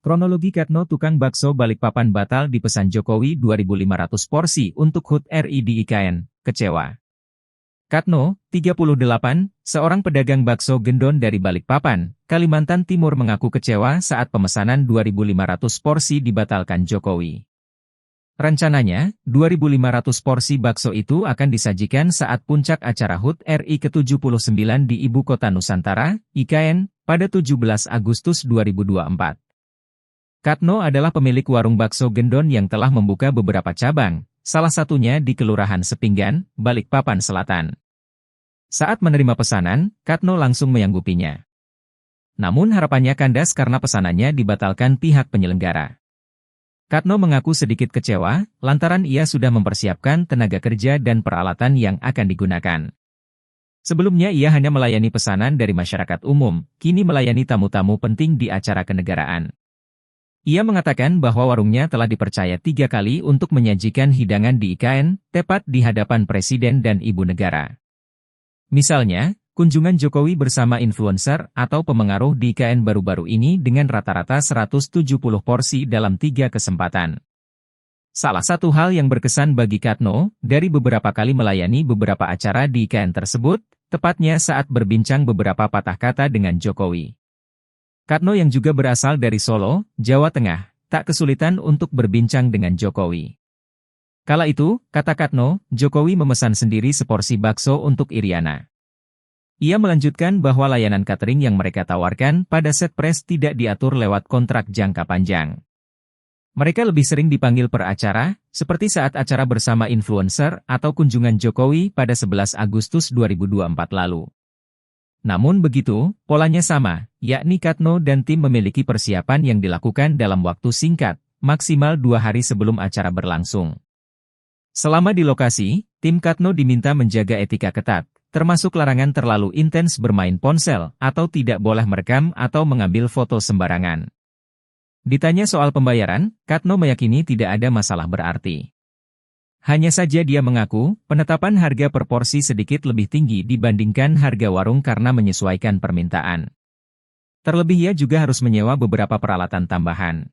Kronologi Katno tukang bakso Balikpapan batal dipesan Jokowi 2.500 porsi untuk HUT RI di IKN, kecewa. Katno, 38, seorang pedagang bakso gendon dari Balikpapan, Kalimantan Timur mengaku kecewa saat pemesanan 2.500 porsi dibatalkan Jokowi. Rencananya, 2.500 porsi bakso itu akan disajikan saat puncak acara HUT RI ke-79 di Ibu Kota Nusantara, IKN, pada 17 Agustus 2024. Katno adalah pemilik warung bakso gendon yang telah membuka beberapa cabang, salah satunya di Kelurahan Sepinggan, Balikpapan Selatan. Saat menerima pesanan, Katno langsung menyanggupinya. Namun harapannya kandas karena pesanannya dibatalkan pihak penyelenggara. Katno mengaku sedikit kecewa, lantaran ia sudah mempersiapkan tenaga kerja dan peralatan yang akan digunakan. Sebelumnya ia hanya melayani pesanan dari masyarakat umum, kini melayani tamu-tamu penting di acara kenegaraan. Ia mengatakan bahwa warungnya telah dipercaya 3 kali untuk menyajikan hidangan di IKN, tepat di hadapan Presiden dan Ibu Negara. Misalnya, kunjungan Jokowi bersama influencer atau pemengaruh di IKN baru-baru ini dengan rata-rata 170 porsi dalam 3 kesempatan. Salah satu hal yang berkesan bagi Katno, dari beberapa kali melayani beberapa acara di IKN tersebut, tepatnya saat berbincang beberapa patah kata dengan Jokowi. Katno yang juga berasal dari Solo, Jawa Tengah, tak kesulitan untuk berbincang dengan Jokowi. Kala itu, kata Katno, Jokowi memesan sendiri seporsi bakso untuk Iriana. Ia melanjutkan bahwa layanan catering yang mereka tawarkan pada set press tidak diatur lewat kontrak jangka panjang. Mereka lebih sering dipanggil per acara, seperti saat acara bersama influencer atau kunjungan Jokowi pada 11 Agustus 2024 lalu. Namun begitu, polanya sama, yakni Katno dan tim memiliki persiapan yang dilakukan dalam waktu singkat, maksimal 2 hari sebelum acara berlangsung. Selama di lokasi, tim Katno diminta menjaga etika ketat, termasuk larangan terlalu intens bermain ponsel atau tidak boleh merekam atau mengambil foto sembarangan. Ditanya soal pembayaran, Katno meyakini tidak ada masalah berarti. Hanya saja dia mengaku, penetapan harga per porsi sedikit lebih tinggi dibandingkan harga warung karena menyesuaikan permintaan. Terlebih ia juga harus menyewa beberapa peralatan tambahan.